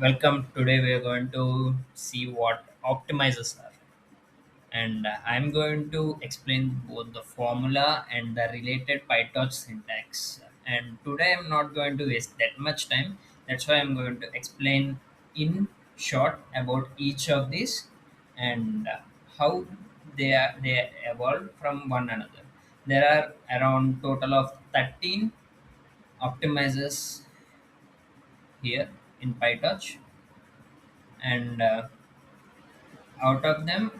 Welcome. Today we are going to see what optimizers are, and I'm going to explain both the formula and the related PyTorch syntax. And today I'm not going to waste that much time. That's why I'm going to explain in short about each of these and how they evolved from one another. There are around total of 13 optimizers here in PyTorch, and out of them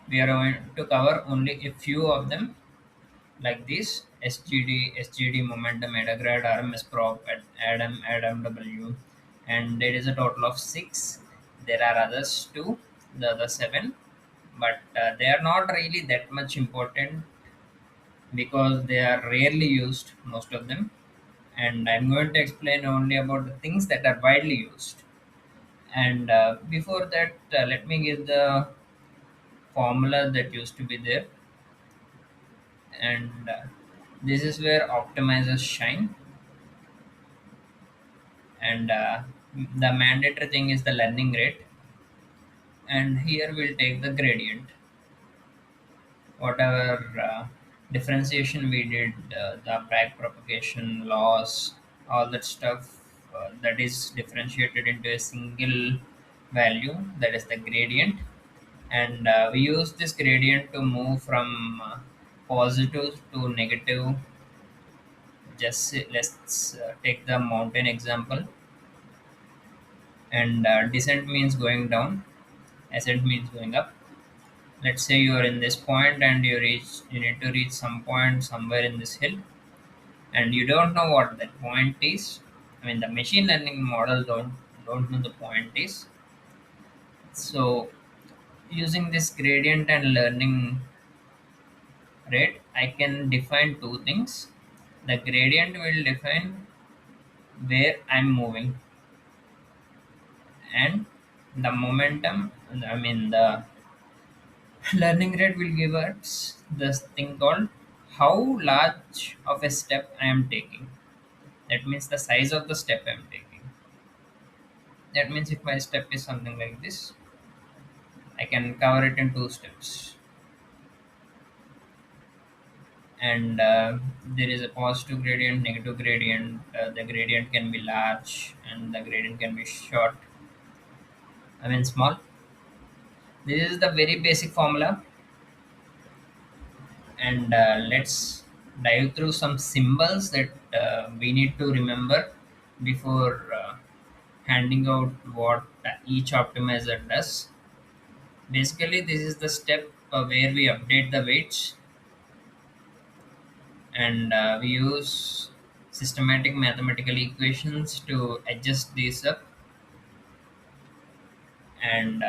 we are going to cover only a few of them like this: SGD, momentum, Adagrad, RMSprop, AdamW, and there is a total of six. There are others too, the other seven, but they are not really that much important because they are rarely used, most of them. And I'm going to explain only about the things that are widely used. And before that, let me give the formula that used to be there, and this is where optimizers shine. And the mandatory thing is the learning rate, and here we'll take the gradient, whatever differentiation we did, the back propagation loss, all that stuff, that is differentiated into a single value, that is the gradient. And we use this gradient to move from positive to negative. Let's take the mountain example. And descent means going down, ascent means going up. Let's say you are in this point and you need to reach some point somewhere in this hill, and you don't know what that point is. I mean, the machine learning model don't know the point is. So using this gradient and learning rate, I can define two things. The gradient will define where I'm moving, and the momentum, I mean the learning rate, will give us this thing called how large of a step I am taking. That means the size of the step I am taking. That means if my step is something like this, I can cover it in two steps. And there is a positive gradient, negative gradient. The gradient can be large and the gradient can be short. I mean small. This is the very basic formula, and let's dive through some symbols that we need to remember before handing out what each optimizer does. Basically, this is the step where we update the weights, and we use systematic mathematical equations to adjust these up. And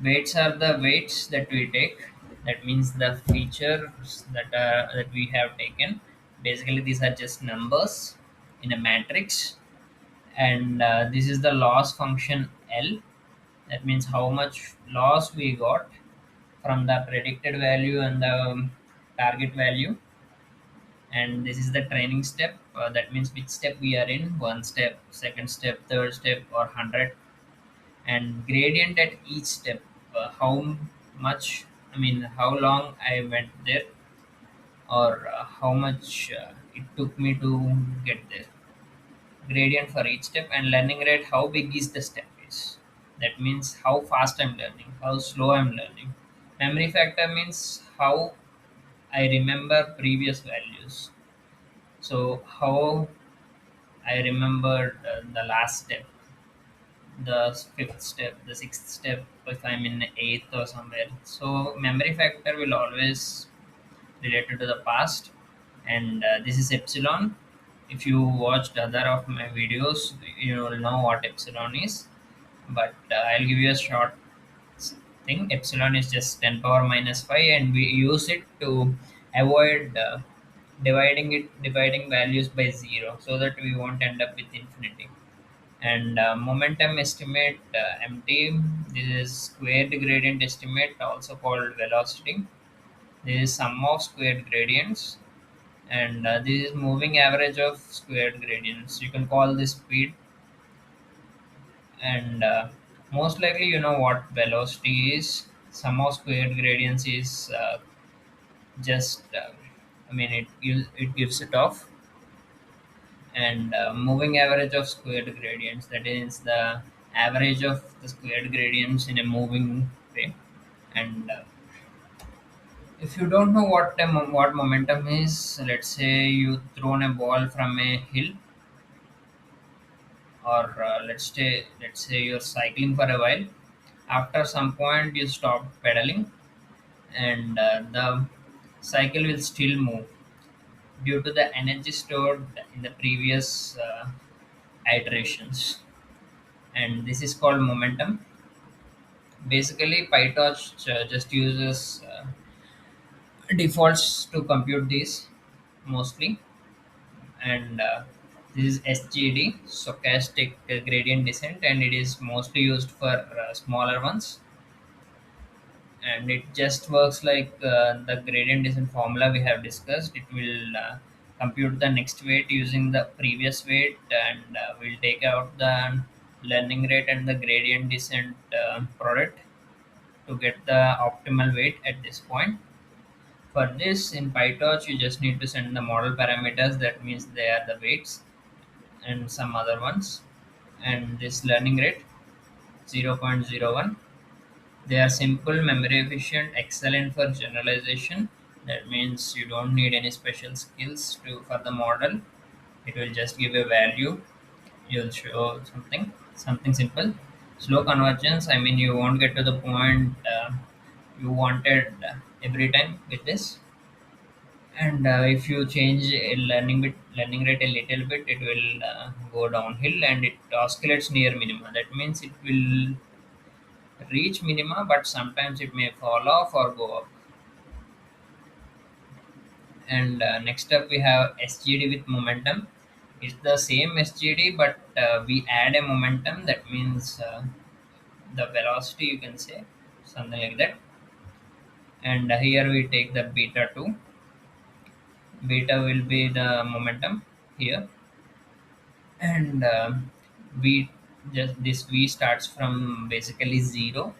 weights are the weights that we take. That means the features that we have taken. Basically, these are just numbers in a matrix, and this is the loss function L. That means how much loss we got from the predicted value and the target value. And this is the training step. That means which step we are in: one step, second step, third step, or 100. And gradient at each step, how much, I mean how long I went there, or how much it took me to get there. Gradient for each step. And learning rate, how big is the step is. That means how fast I'm learning, how slow I'm learning. Memory factor means how I remember previous values. So how I remembered the last step, the fifth step, the sixth step, if I'm in eighth or somewhere. So memory factor will always related to the past, and this is epsilon. If you watched other of my videos, you will know what epsilon is. But I'll give you a short thing. Epsilon is just 10 power minus 5, and we use it to avoid dividing values by zero, so that we won't end up with infinity. And momentum estimate, mt, this is squared gradient estimate, also called velocity. This is sum of squared gradients, and this is moving average of squared gradients. You can call this speed. And most likely you know what velocity is. Sum of squared gradients is just I mean it gives it off. And moving average of squared gradients, that is the average of the squared gradients in a moving way. And if you don't know what momentum is, let's say you thrown a ball from a hill, or let's say you're cycling for a while. After some point you stop pedaling, and the cycle will still move due to the energy stored in the previous iterations, and this is called momentum. Basically, PyTorch just uses defaults to compute these mostly. And this is SGD, stochastic gradient descent, and it is mostly used for smaller ones. And it just works like the gradient descent formula we have discussed. It will compute the next weight using the previous weight, and will take out the learning rate and the gradient descent product to get the optimal weight at this point. For this, in PyTorch, you just need to send the model parameters. That means they are the weights and some other ones. And this learning rate 0.01. They are simple, memory efficient, excellent for generalization. That means you don't need any special skills to for the model. It will just give a value. You'll show something simple. Slow convergence. I mean, you won't get to the point you wanted every time with this. And if you change a learning rate a little bit, it will go downhill and it oscillates near minima. That means it will reach minima, but sometimes it may fall off or go up. And next up, we have SGD with momentum. It's the same SGD, but we add a momentum. That means the velocity, you can say, something like that. And here we take the beta 2. Beta will be the momentum here. And we just this v starts from basically 0,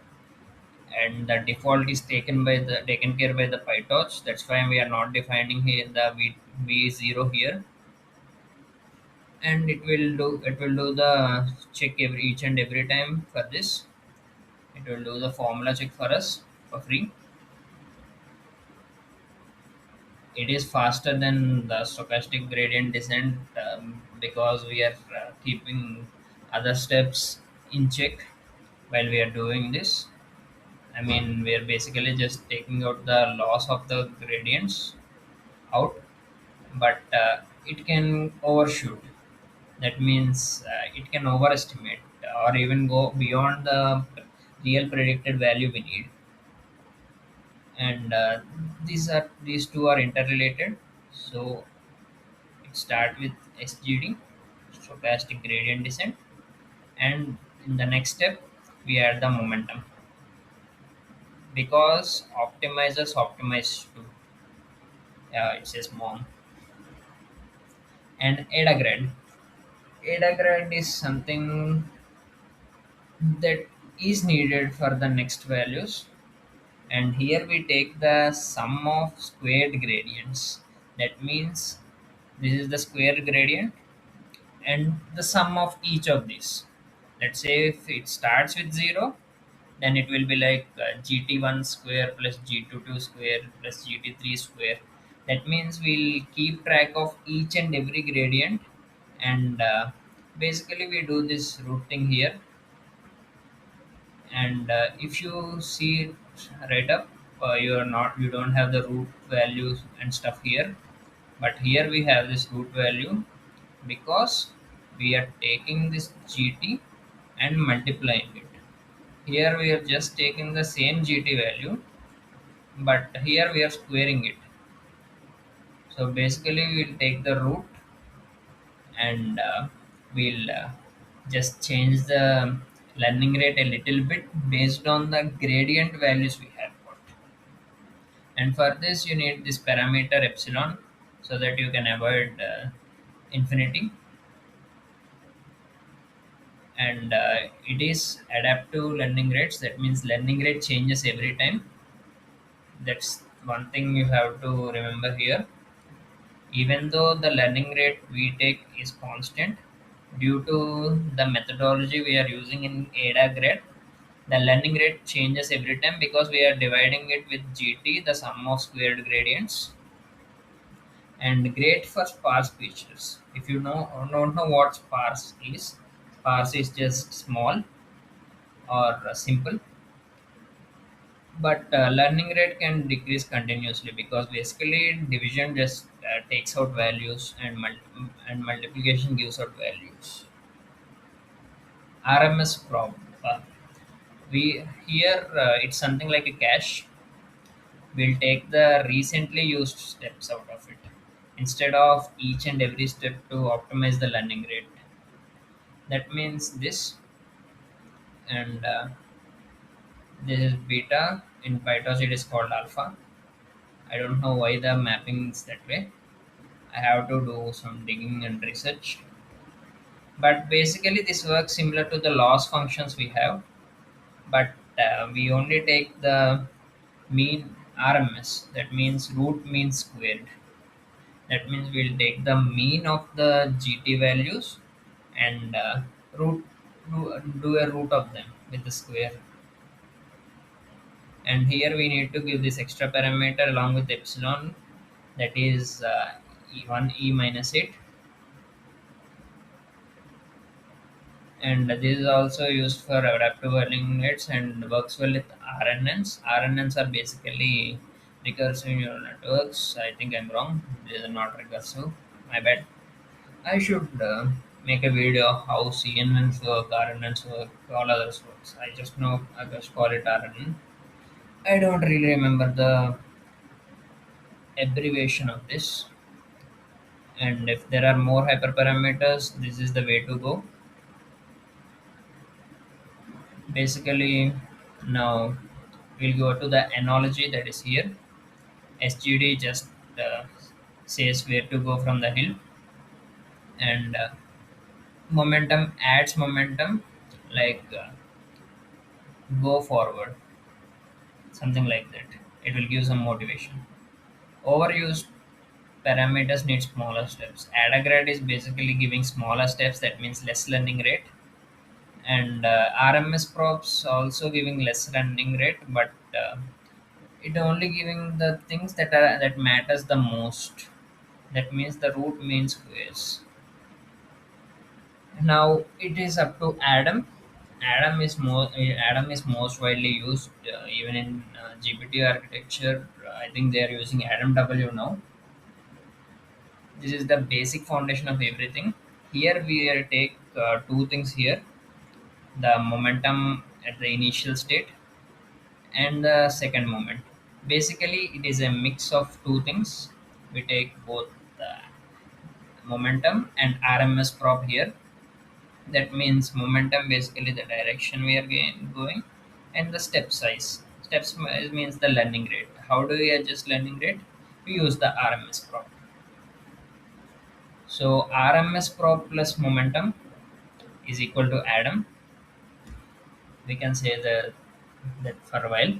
and the default is taken care by the PyTorch. That's why we are not defining here the v0 here. And it will do the check every each and every time. For this, it will do the formula check for us for free. It is faster than the stochastic gradient descent, because we are keeping other steps in check while we are doing this. I mean, we are basically just taking out the loss of the gradients out, but it can overshoot. That means it can overestimate or even go beyond the real predicted value we need. And these two are interrelated. So it start with SGD, stochastic gradient descent, and in the next step we add the momentum, because optimizers optimize to it says mom. And Adagrad is something that is needed for the next values. And here we take the sum of squared gradients. That means this is the square gradient and the sum of each of these. Let's say if it starts with 0, then it will be like gt1 square plus g22 square plus gt3 square. That means we'll keep track of each and every gradient. And basically we do this root thing here. And if you see it right up, you don't have the root values and stuff here, but here we have this root value, because we are taking this gt and multiplying it. Here we are just taking the same gt value, but here we are squaring it. So basically we'll take the root, and we'll just change the learning rate a little bit based on the gradient values we have got. And for this you need this parameter epsilon, so that you can avoid infinity. and it is adaptive learning rates. That means learning rate changes every time. That's one thing you have to remember here. Even though the learning rate we take is constant, due to the methodology we are using in Adagrad, the learning rate changes every time because we are dividing it with GT, the sum of squared gradients, and great for sparse features. If you don't know what sparse is just small or simple, but learning rate can decrease continuously because basically division just takes out values and and multiplication gives out values. RMSprop. We here it's something like a cache. We'll take the recently used steps out of it instead of each and every step to optimize the learning rate. That means this, and this is beta. In PyTorch, it is called alpha. I don't know why the mapping is that way. I have to do some digging and research. But basically, this works similar to the loss functions we have, but we only take the mean RMS. That means root mean squared. That means we'll take the mean of the GT values and root do a root of them with the square. And here we need to give this extra parameter along with epsilon, that is e1 e minus 8, and this is also used for adaptive learning rates and works well with RNNs. RNNs are basically recursive neural networks. I think I'm wrong. These are not recursive. My bad. I should make a video of how CNNs work, RNNs work, all others works. I just know I just call it RNN. I don't really remember the abbreviation of this. And if there are more hyperparameters, this is the way to go. Basically, now we'll go to the analogy that is here. SGD just uh, says where to go from the hill, and momentum adds momentum, like go forward, something like that. It will give some motivation. Overused parameters need smaller steps. Adagrad is basically giving smaller steps, that means less learning rate, and RMS props also giving less learning rate, but it only giving the things that matters the most. That means the root mean squares. Now it is up to Adam. Adam is most widely used even in GPT architecture. I think they are using AdamW now. This is the basic foundation of everything. Here we will take two things here: the momentum at the initial state and the second moment. Basically, it is a mix of two things. We take both the momentum and RMS prop here. That means momentum basically the direction we are going, and the step size. Steps means the learning rate. How do we adjust learning rate? We use the RMS prop. So RMS prop plus momentum is equal to Adam. We can say that for a while.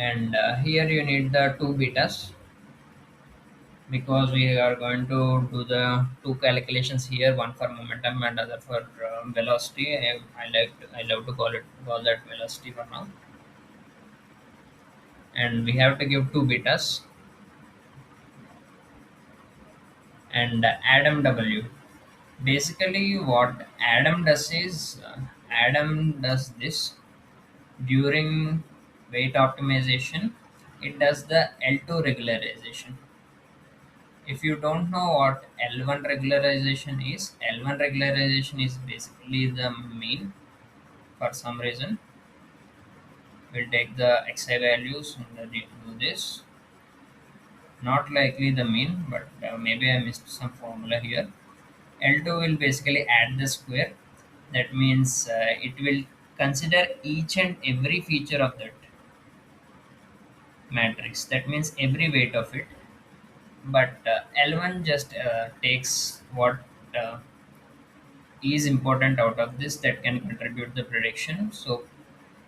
And here you need the two betas because we are going to do the two calculations here, one for momentum and other for velocity. I love to call that velocity for now, and we have to give two betas and AdamW. Basically, what Adam does is Adam does this during weight optimization. It does the L2 regularization. If you don't know what L1 regularization is, L1 regularization is basically the mean. For some reason, we'll take the xi values and do this. Not likely the mean, but maybe I missed some formula here. L2 will basically add the square. That means it will consider each and every feature of that matrix. That means every weight of it. But L1 just takes what is important out of this that can contribute the prediction. So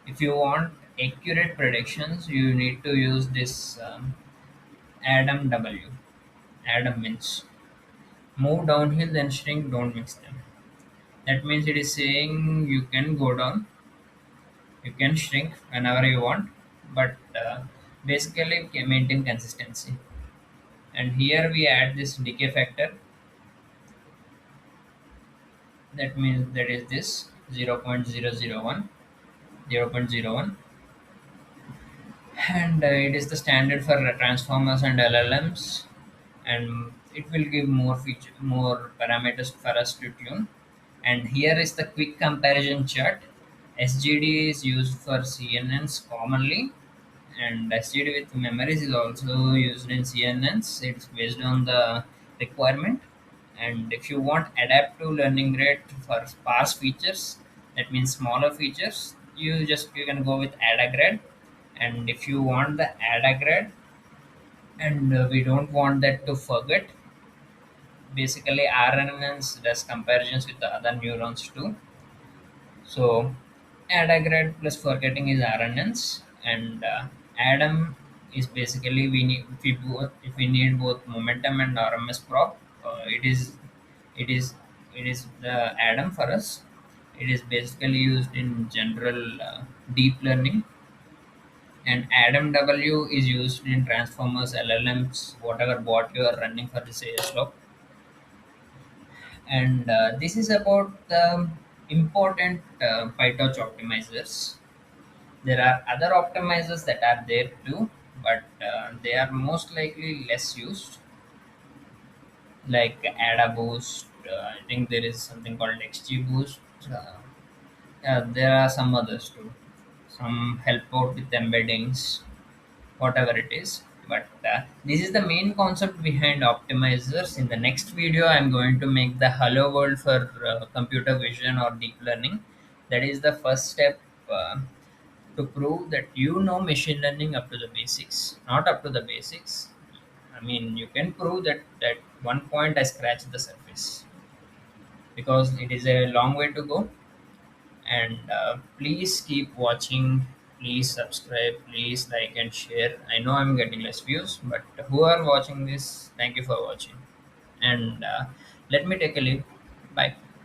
if you want accurate predictions, you need to use this AdamW. Adam means move downhill, then shrink, don't mix them. That means it is saying you can go down, you can shrink whenever you want, but basically can maintain consistency. And here we add this decay factor. That means that is this 0.001, 0.01, and it is the standard for transformers and LLMs, and it will give more parameters for us to tune. And here is the quick comparison chart. SGD is used for CNNs commonly, and SGD with memories is also used in CNNs. It's based on the requirement. And if you want adaptive learning rate for sparse features, that means smaller features, you can go with Adagrad. And if you want the Adagrad, and we don't want that to forget, basically RNNs does comparisons with the other neurons too. So Adagrad plus forgetting is RNNs, and Adam is basically if we need both momentum and RMSprop, it is it is the Adam for us. It is basically used in general deep learning, and AdamW is used in transformers, LLMs, whatever bot you are running for this ASLOC. And this is about the important PyTorch optimizers. There are other optimizers that are there too, but they are most likely less used, like AdaBoost. I think there is something called XGBoost. Uh, yeah, there are some others too. Some help out with embeddings, whatever it is. But this is the main concept behind optimizers. In the next video, I'm going to make the hello world for computer vision or deep learning. That is the first step to prove that you know machine learning up to the basics. Not up to the basics. I mean, you can prove that at one point I scratched the surface, because it is a long way to go. And please keep watching, please subscribe, please like and share. I know I'm getting less views, but who are watching this, thank you for watching. And let me take a leave. Bye.